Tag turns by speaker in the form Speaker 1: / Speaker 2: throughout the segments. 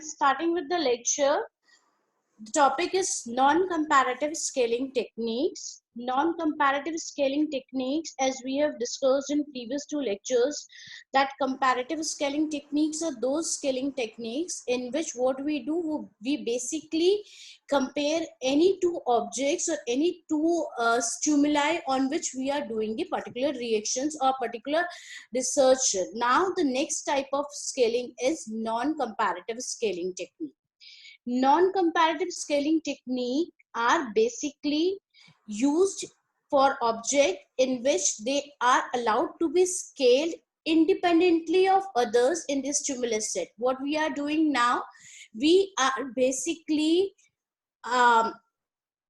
Speaker 1: Starting with the lecture, the topic is non-comparative scaling techniques. Non-comparative scaling techniques, as we have discussed in previous two lectures, that comparative scaling techniques are those scaling techniques in which what we do, we basically compare any two objects or any two stimuli on which we are doing the particular reactions or particular research. Now, the next type of scaling is non-comparative scaling technique. Non-comparative scaling technique are basically used for object in which they are allowed to be scaled independently of others in the stimulus set. What we are doing now, we are basically um,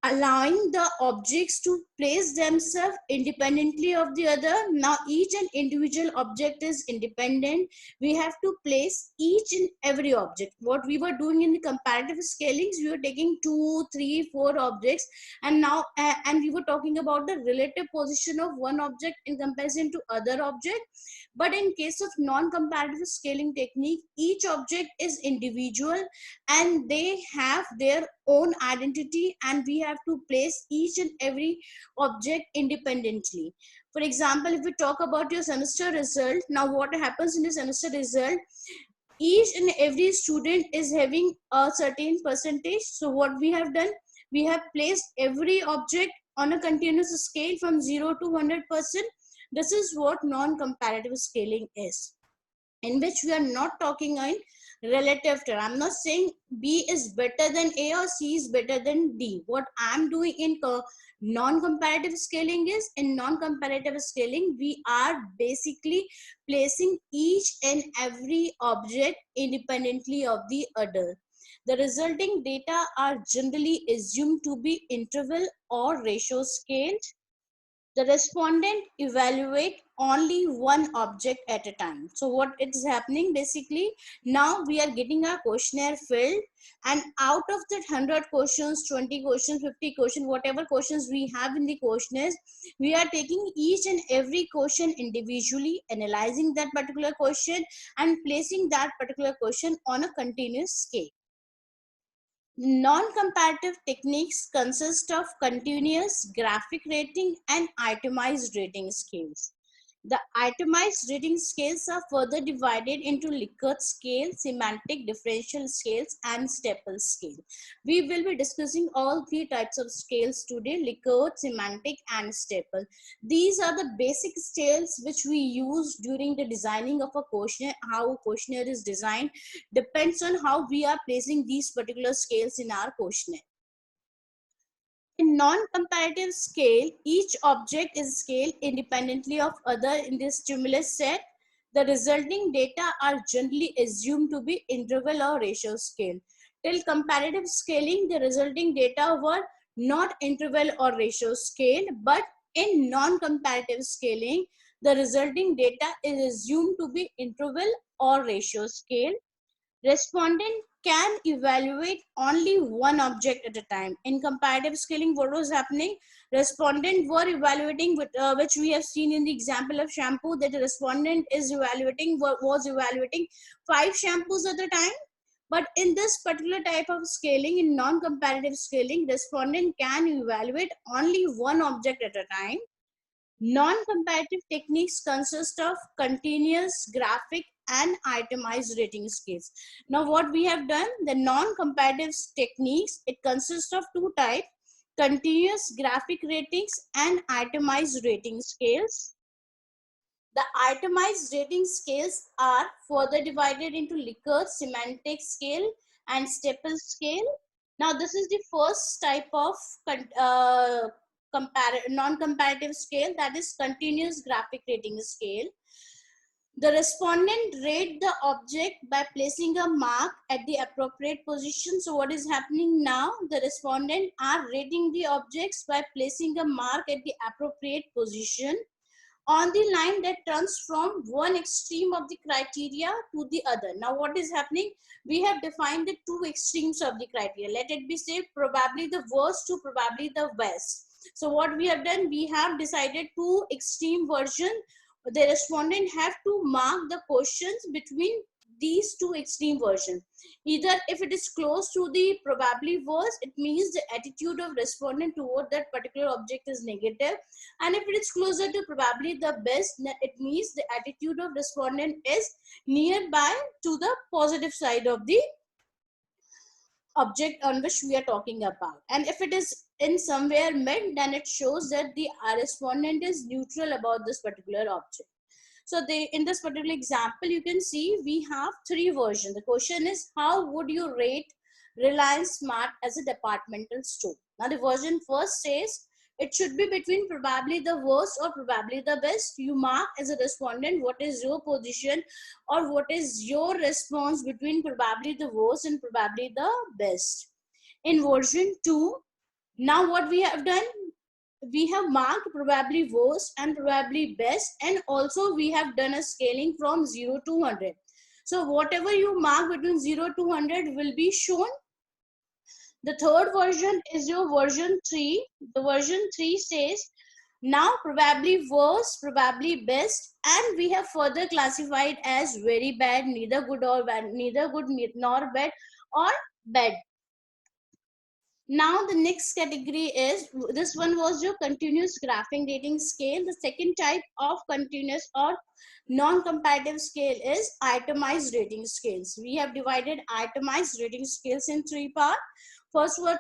Speaker 1: allowing the objects to place themselves independently of the other. Now each and individual object is independent. We have to place each and every object. What we were doing in the comparative scalings, we were taking 2, 3, 4 objects, and now and we were talking about the relative position of one object in comparison to other object. But in case of non-comparative scaling technique, each object is individual and they have their own identity, and we have to place each and every object independently. For example, if we talk about your semester result, now what happens in the semester result, each and every student is having a certain percentage. So what we have done, we have placed every object on a continuous scale from 0 to 100%. This is what non-comparative scaling is, in which we are not talking in relative term. I'm not saying B is better than A or C is better than D. What I'm doing in non-comparative scaling is, in non-comparative scaling, we are basically placing each and every object independently of the other. The resulting data are generally assumed to be interval or ratio scaled. The respondent evaluate only one object at a time. So what is happening, basically, now we are getting our questionnaire filled, and out of that 100 questions, 20 questions, 50 questions, whatever questions we have in the questionnaires, we are taking each and every question individually, analyzing that particular question and placing that particular question on a continuous scale. Non-comparative techniques consist of continuous, graphic rating, and itemized rating scales. The itemized rating scales are further divided into Likert scale, semantic differential scales, and staple scale. We will be discussing all three types of scales today: Likert, semantic, and staple. These are the basic scales which we use during the designing of a questionnaire. How a questionnaire is designed depends on how we are placing these particular scales in our questionnaire. In non-comparative scale, each object is scaled independently of other in the stimulus set. The resulting data are generally assumed to be interval or ratio scale. Till comparative scaling, the resulting data were not interval or ratio scale, but in non-comparative scaling, the resulting data is assumed to be interval or ratio scale. Respondent can evaluate only one object at a time. In comparative scaling, what was happening? Respondent were evaluating, which we have seen in the example of shampoo, that the respondent is evaluating, was evaluating 5 shampoos at a time. But in this particular type of scaling, in non-comparative scaling, respondent can evaluate only one object at a time. Non-comparative techniques consist of continuous, graphic, and itemized rating scales. Now what we have done, the non-comparative techniques, it consists of two types: continuous graphic ratings and itemized rating scales. The itemized rating scales are further divided into Likert, semantic scale, and staple scale. Now this is the first type of non-comparative scale, that is continuous graphic rating scale. The respondent rate the object by placing a mark at the appropriate position. So what is happening now? The respondent are rating the objects by placing a mark at the appropriate position on the line that turns from one extreme of the criteria to the other. Now what is happening? We have defined the two extremes of the criteria. Let it be say probably the worst to probably the best. So what we have done, we have decided two extreme version. The respondent have to mark the questions between these two extreme versions. Either if it is close to the probably worst, it means the attitude of respondent toward that particular object is negative, and if it is closer to probably the best, it means the attitude of respondent is nearby to the positive side of the object on which we are talking about. And if it is in somewhere mid, then it shows that the respondent is neutral about this particular object. So in this particular example, you can see we have three versions. The question is, how would you rate Reliance Smart as a departmental store? Now the version first says it should be between probably the worst or probably the best. You mark as a respondent what is your position or what is your response between probably the worst and probably the best. In version 2, now what we have done, we have marked probably worst and probably best, and also we have done a scaling from 0 to 100. So whatever you mark between 0 to 100 will be shown. The third version is your version 3. The version 3 says now probably worst, probably best, and we have further classified as very bad, neither good or bad, neither good nor bad, or bad. Now the next category is, this one was your continuous graphing rating scale. The second type of continuous or non-comparative scale is itemized rating scales. We have divided itemized rating scales in three parts. First one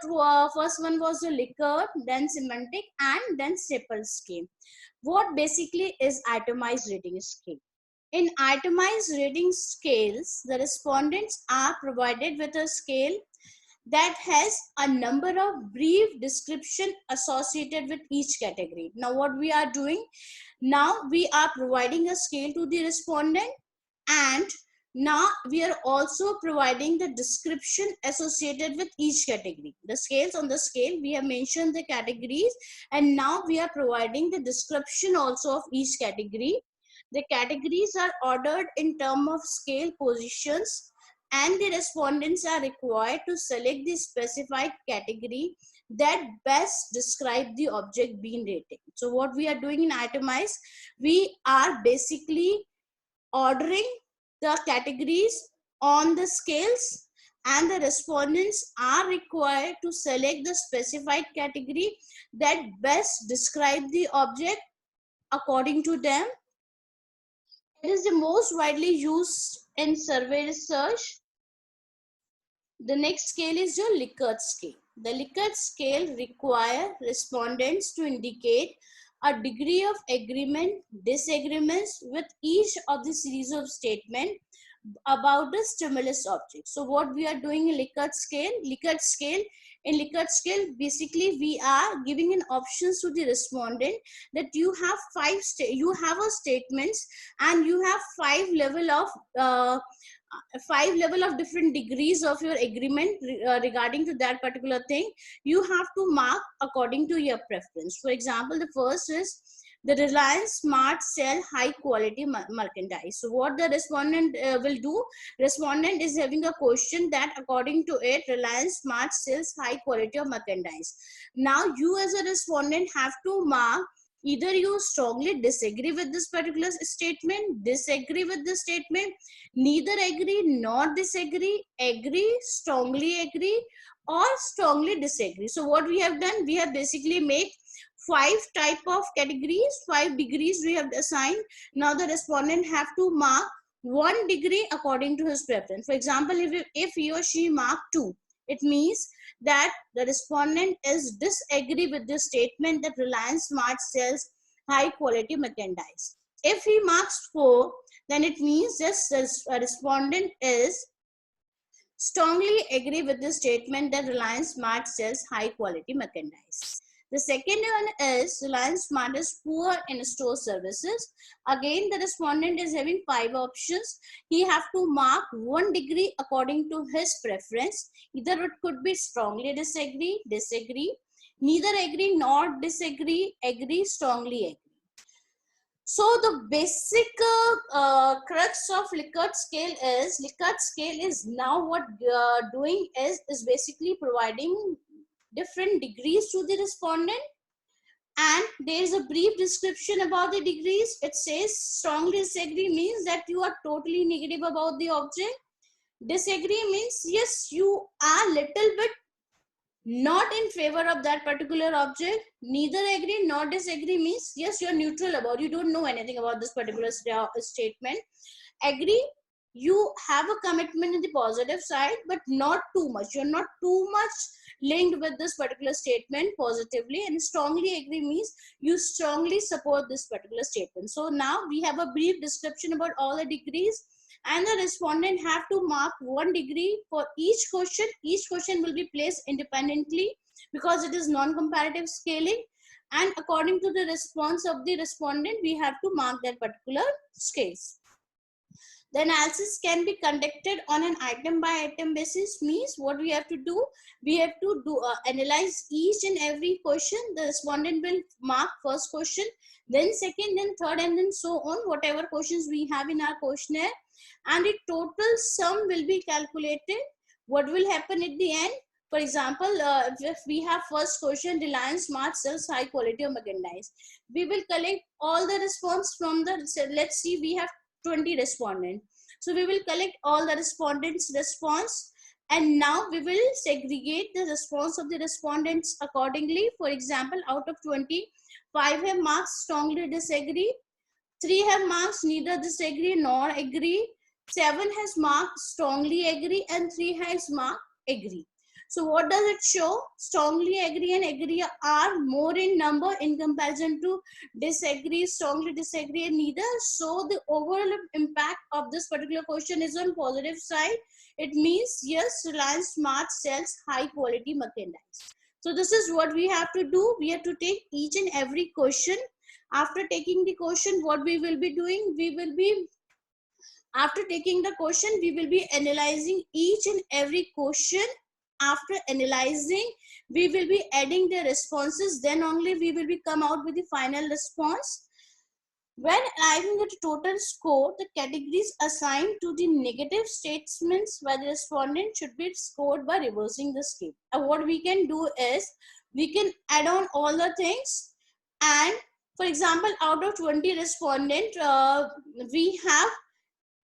Speaker 1: was the Likert, then semantic, and then staple scale. What basically is itemized rating scale? In itemized rating scales, the respondents are provided with a scale that has a number of brief description associated with each category. Now what we are doing, now we are providing a scale to the respondent, and now we are also providing the description associated with each category. The scales, on the scale we have mentioned the categories, and now we are providing the description also of each category. The categories are ordered in terms of scale positions, and the respondents are required to select the specified category that best describe the object being rated. So what we are doing in Itemized, we are basically ordering the categories on the scales, and the respondents are required to select the specified category that best describe the object according to them. It is the most widely used in survey research. The next scale is your Likert scale. The Likert scale requires respondents to indicate a degree of agreement, disagreements with each of the series of statements about the stimulus object. So what we are doing in Likert scale, in Likert scale, basically we are giving an options to the respondent that you have a statements, and you have five level of different degrees of your agreement regarding to that particular thing. You have to mark according to your preference. For example, the first is the Reliance Smart sell high quality merchandise. So what the respondent will do, respondent is having a question that according to it, Reliance Smart sells high quality of merchandise. Now you as a respondent have to mark either you strongly disagree with this particular statement, disagree with the statement, neither agree nor disagree, agree, strongly agree, or strongly disagree. So what we have done, we have basically made five type of categories, 5 degrees we have assigned. Now the respondent have to mark 1 degree according to his preference. For example, if he or she mark 2, it means that the respondent is disagree with the statement that Reliance Smart sells high quality merchandise. If he marks 4, then it means that the respondent is strongly agree with the statement that Reliance Smart sells high quality merchandise. The second one is Reliance Smart is poor in store services. Again, the respondent is having 5 options. He have to mark 1 degree according to his preference. Either it could be strongly disagree, disagree, neither agree nor disagree, agree, strongly agree. So the basic crux of Likert scale is now what doing is basically providing different degrees to the respondent, And there is a brief description about the degrees. It says strongly disagree means that you are totally negative about the object. Disagree means yes, you are little bit not in favor of that particular object. Neither agree nor disagree means yes, you're neutral about, you don't know anything about this particular statement. Agree, you have a commitment in the positive side, but not too much, you're not too much linked with this particular statement positively. And strongly agree means you strongly support this particular statement. So now we have a brief description about all the degrees, and the respondent have to mark 1 degree for each question. Each question will be placed independently because it is non-comparative scaling, and according to the response of the respondent we have to mark that particular scales. The analysis can be conducted on an item by item basis. Means what we have to do, we have to analyze each and every question. The respondent will mark first question, then second, then third, and then so on, whatever questions we have in our questionnaire, and the total sum will be calculated. What will happen at the end? For example, if we have first question, Reliance Smart sells high quality of merchandise, we will collect all the response from the, let's see, we have 20 respondents. So we will collect all the respondents' response, and now we will segregate the response of the respondents accordingly. For example, out of 20, 5 have marked strongly disagree, 3 have marked neither disagree nor agree, 7 has marked strongly agree, and 3 has marked agree. So what does it show? Strongly agree and agree are more in number in comparison to disagree, strongly disagree, and neither. So the overall impact of this particular question is on positive side. It means yes, Reliance Smart sells high quality merchandise. So this is what we have to do. We have to take each and every question. After taking the question, what we will be doing? We will be, after taking the question, we will be analyzing each and every question. After analyzing, we will be adding the responses, then only we will be come out with the final response. When arriving at the total score, the categories assigned to the negative statements by the respondent should be scored by reversing the scale. And what we can do is, we can add on all the things, and for example, out of 20 respondents, we have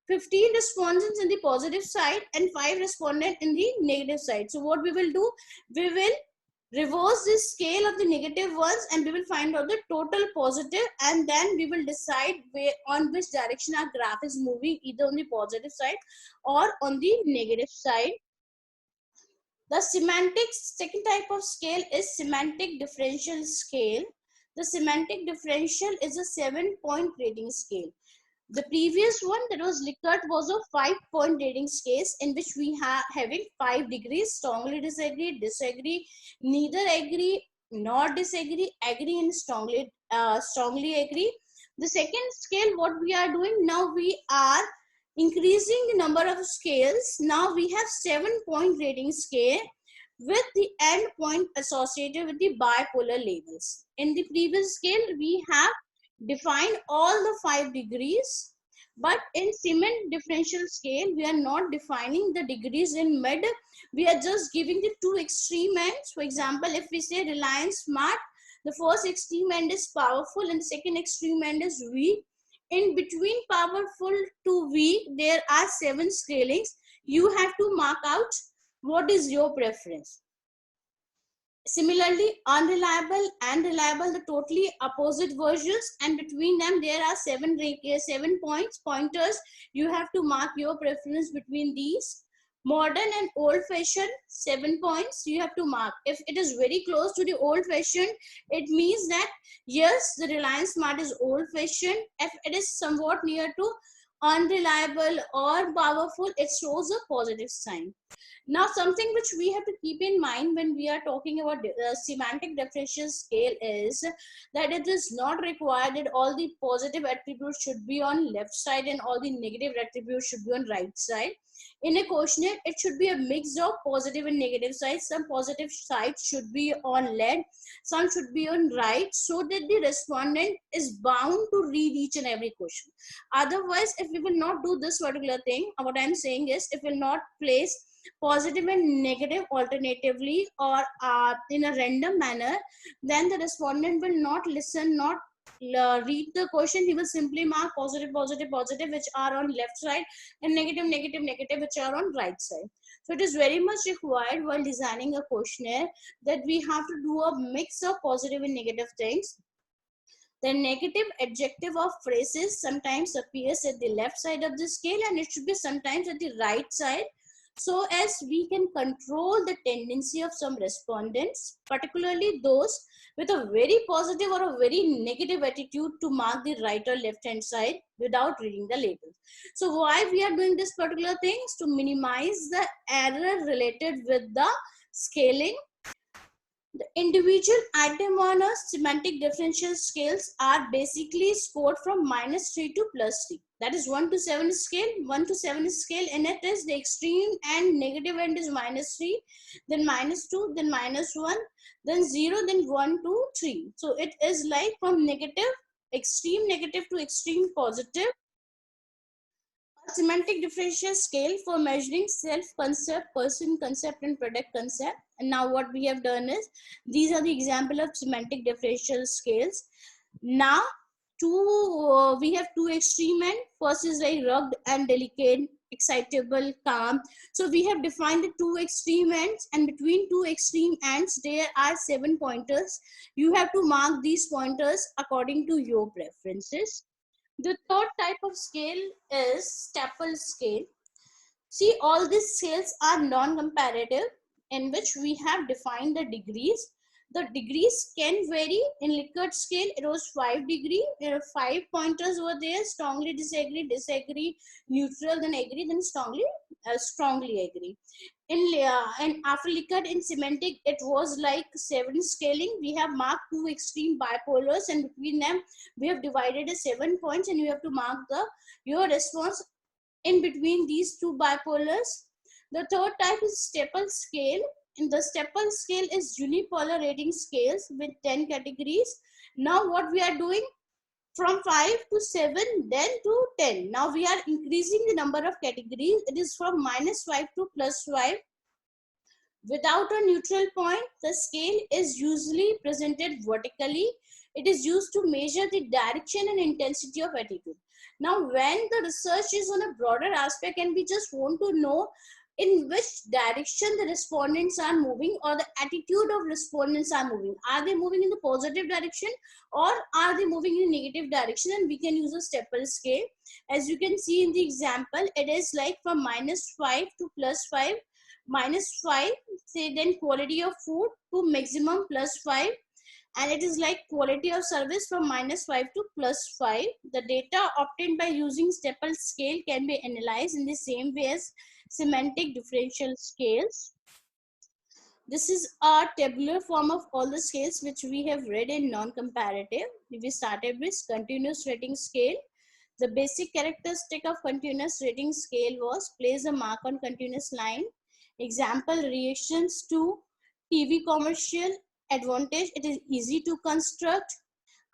Speaker 1: 15 respondents in the positive side and 5 respondents in the negative side. So what we will do, we will reverse the scale of the negative ones, and we will find out the total positive, and then we will decide where, on which direction our graph is moving, either on the positive side or on the negative side. The second type of scale is semantic differential scale. The semantic differential is a 7-point rating scale. The previous one that was Likert was a 5-point rating scale in which we have having 5 degrees: strongly disagree, disagree, neither agree nor disagree, agree, and strongly agree. The second scale, what we are doing now, we are increasing the number of scales. Now we have 7-point rating scale with the end point associated with the bipolar labels. In the previous scale, we have defined all the 5 degrees, but in semantic differential scale, we are not defining the degrees in mid. We are just giving the 2 extreme ends. For example, if we say Reliance Smart, the first extreme end is powerful and the second extreme end is weak. In between powerful to weak, there are 7 scalings. You have to mark out what is your preference. Similarly, unreliable and reliable, the totally opposite versions, and between them there are 7 pointers. You have to mark your preference between these. Modern and old-fashioned, 7 points you have to mark. If it is very close to the old-fashioned, it means that yes, the Reliance Smart is old-fashioned. If it is somewhat near to unreliable or powerful, it shows a positive sign. Now, something which we have to keep in mind when we are talking about semantic differential scale is that it is not required that all the positive attributes should be on left side and all the negative attributes should be on right side. In a questionnaire, it should be a mix of positive and negative sides. Some positive sides should be on left, some should be on right, so that the respondent is bound to read each and every question. Otherwise, if we will not do this particular thing, what I am saying is, if we will not place positive and negative alternatively or in a random manner, then the respondent will not listen, not read the question. He will simply mark positive, positive, positive, which are on left side, and negative, negative, negative, which are on right side. So it is very much required while designing a questionnaire that we have to do a mix of positive and negative things. The negative adjective of phrases sometimes appears at the left side of the scale, and it should be sometimes at the right side, so as we can control the tendency of some respondents, particularly those with a very positive or a very negative attitude, to mark the right or left hand side without reading the labels. So why we are doing this particular things? To minimize the error related with the scaling. The individual item on a semantic differential scales are basically scored from -3 to +3. That is 1 to 7 scale. 1 to 7 scale, and it is the extreme and negative end is -3, then -2, then -1, then 0, then 1 to 3. So it is like from negative, extreme negative to extreme positive. A semantic differential scale for measuring self-concept, person concept, and product concept. And now what we have done is, these are the example of semantic differential scales. Now, we have two extreme ends. First is very rugged and delicate, excitable, calm. So we have defined the two extreme ends, and between two extreme ends there are 7 pointers. You have to mark these pointers according to your preferences. The third type of scale is staple scale. See, all these scales are non-comparative, in which we have defined the degrees. The degrees can vary. In Likert scale, it was 5 degree. There are 5 pointers over there: strongly disagree, disagree, neutral, then agree, then strongly agree. And after Likert, in semantic, it was like 7 scaling. We have marked two extreme bipolars, and between them we have divided a 7 points, and you have to mark your response in between these two bipolars. The third type is staple scale. In the staple scale is unipolar rating scales with 10 categories. Now what we are doing, from 5 to 7, then to 10. Now we are increasing the number of categories. It is from -5 to +5. Without a neutral point, the scale is usually presented vertically. It is used to measure the direction and intensity of attitude. Now, when the research is on a broader aspect and we just want to know in which direction the respondents are moving, or the attitude of respondents are moving, are they moving in the positive direction or are they moving in negative direction, and we can use a staple scale. As you can see in the example, it is like from -5 to +5. -5, say, then quality of food, to maximum +5, and it is like quality of service from -5 to +5. The data obtained by using staple scale can be analyzed in the same way as semantic differential scales. This is a tabular form of all the scales which we have read in non-comparative. We started with continuous rating scale. The basic characteristic of continuous rating scale was place a mark on continuous line. Example, reactions to TV commercial. Advantage, it is easy to construct.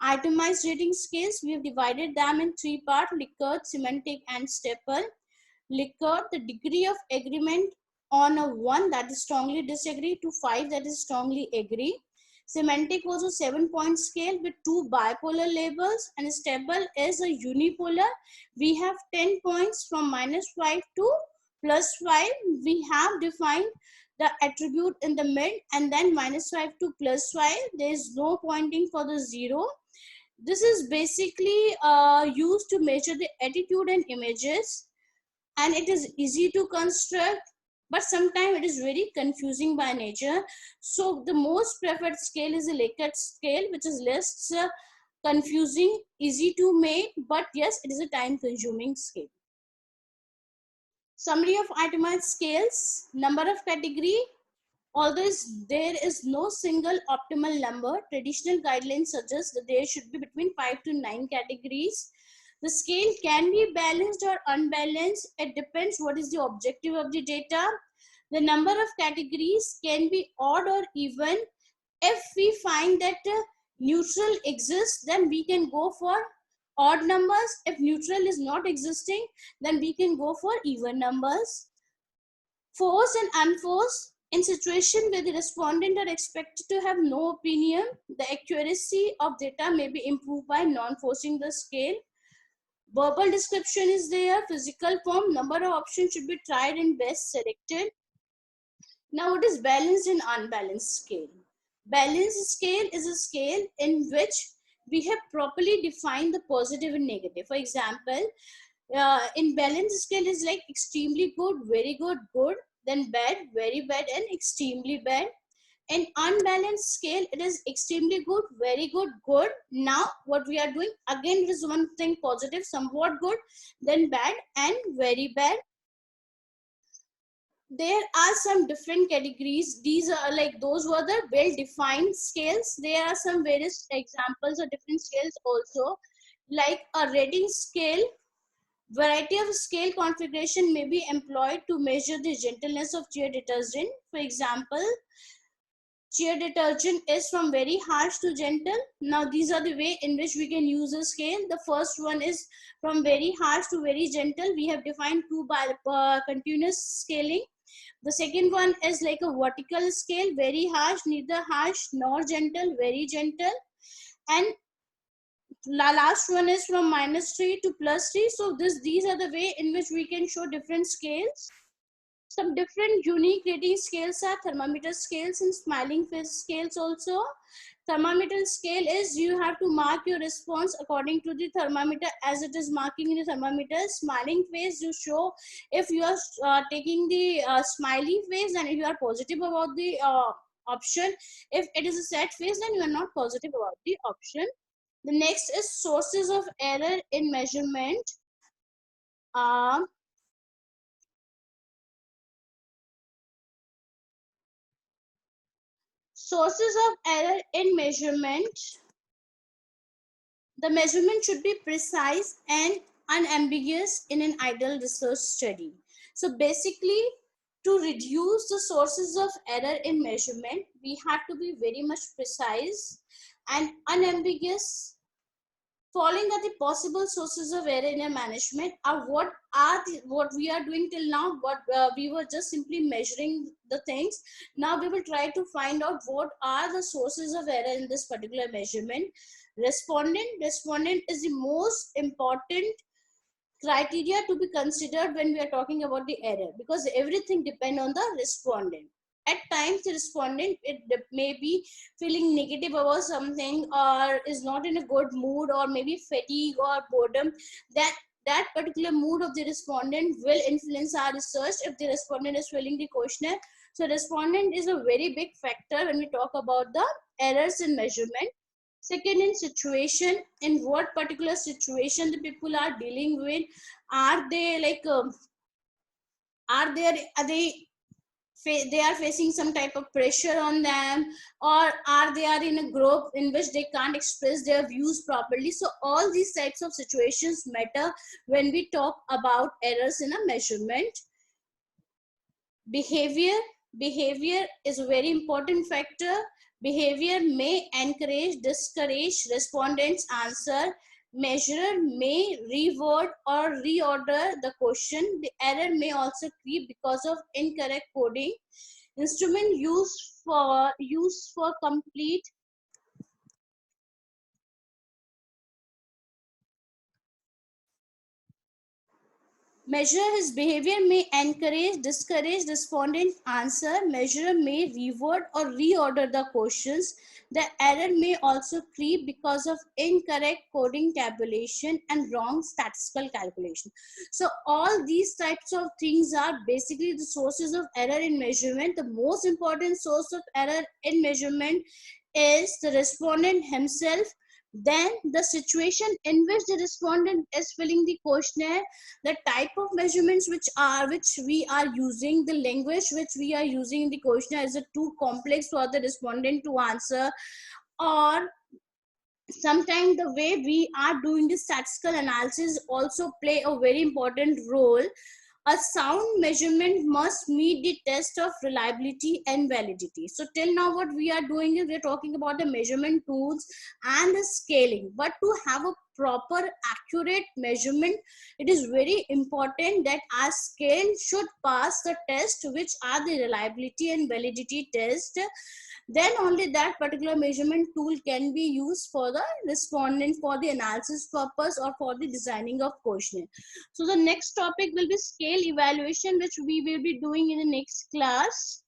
Speaker 1: Itemized rating scales, we have divided them in 3 parts: Likert, semantic, and staple. Likert, the degree of agreement on a 1, that is strongly disagree, to 5, that is strongly agree. Semantic was a 7-point scale with 2 bipolar labels, and staple is a unipolar. We have 10 points from -5 to +5. We have defined the attribute in the mid, and then -5 to +5. There is no pointing for the 0. This is basically used to measure the attitude and images, and it is easy to construct, but sometimes it is very confusing by nature. So the most preferred scale is a Likert scale, which is less confusing, easy to make, but yes, it is a time consuming scale. Summary of itemized scales. Number of category. Although there is no single optimal number, traditional guidelines suggest that there should be between 5 to 9 categories. The scale can be balanced or unbalanced. It depends what is the objective of the data. The number of categories can be odd or even. If we find that neutral exists, then we can go for odd numbers. If neutral is not existing, then we can go for even numbers. Forced and unforced. In situation where the respondent are expected to have no opinion, the accuracy of data may be improved by non-forcing the scale. Verbal description is there, physical form, number of options should be tried and best selected. Now, what is balanced and unbalanced scale? Balanced scale is a scale in which we have properly defined the positive and negative. For example, in balanced scale is like extremely good, very good, good, then bad, very bad, and extremely bad. In unbalanced scale, it is extremely good, very good, good. Now, what we are doing again is one thing positive, somewhat good, then bad, and very bad. There are some different categories. These are like those were the well-defined scales. There are some various examples of different scales also, like a rating scale. Variety of scale configuration may be employed to measure the gentleness of chair detergent. For example, chair detergent is from very harsh to gentle. Now, these are the way in which we can use a scale. The first one is from very harsh to very gentle. We have defined two by continuous scaling. The second one is like a vertical scale, very harsh, neither harsh nor gentle, very gentle. And the last one is from -3 to +3. So these are the way in which we can show different scales. Some different unique rating scales are thermometer scales and smiling face scales also. Thermometer scale is you have to mark your response according to the thermometer as it is marking in the thermometer. Smiling face, you show if you are taking the smiley face and if you are positive about the option. If it is a sad face, then you are not positive about the option. The next is sources of error in measurement. Uh, Sources of error in measurement. The measurement should be precise and unambiguous in an ideal research study. So basically, to reduce the sources of error in measurement, we have to be very much precise and unambiguous. Following are the possible sources of error in a management are what we are doing till now. What we were just simply measuring the things. Now we will try to find out what are the sources of error in this particular measurement. Respondent is the most important criteria to be considered when we are talking about the error, because everything depends on the respondent. At times the respondent it may be feeling negative about something or is not in a good mood or maybe fatigue or boredom. That particular mood of the respondent will influence our research if the respondent is filling the questionnaire. So respondent is a very big factor when we talk about the errors in measurement. Second, in situation, in what particular situation the people are dealing with. Are they like they are facing some type of pressure on them, or are they are in a group in which they can't express their views properly? So all these types of situations matter when we talk about errors in a measurement. Behavior is a very important factor. Behavior may encourage, discourage respondents answer. Measurer may reword or reorder the question. The error may also creep because of incorrect coding. Instrument used for complete measure. His behavior may encourage, discourage respondent answer. Measurer may reword or reorder the questions. The error may also creep because of incorrect coding, tabulation, and wrong statistical calculation. So all these types of things are basically the sources of error in measurement. The most important source of error in measurement is the respondent himself, then the situation in which the respondent is filling the questionnaire, the type of measurements which we are using, the language which we are using in the questionnaire, is it too complex for the respondent to answer, or sometimes the way we are doing the statistical analysis also play a very important role. A sound measurement must meet the test of reliability and validity. So till now what we are doing is we are talking about the measurement tools and the scaling, but to have a proper accurate measurement. It is very important that our scale should pass the test, which are the reliability and validity test. Then only that particular measurement tool can be used for the respondent, for the analysis purpose, or for the designing of questionnaire. So the next topic will be scale evaluation, which we will be doing in the next class.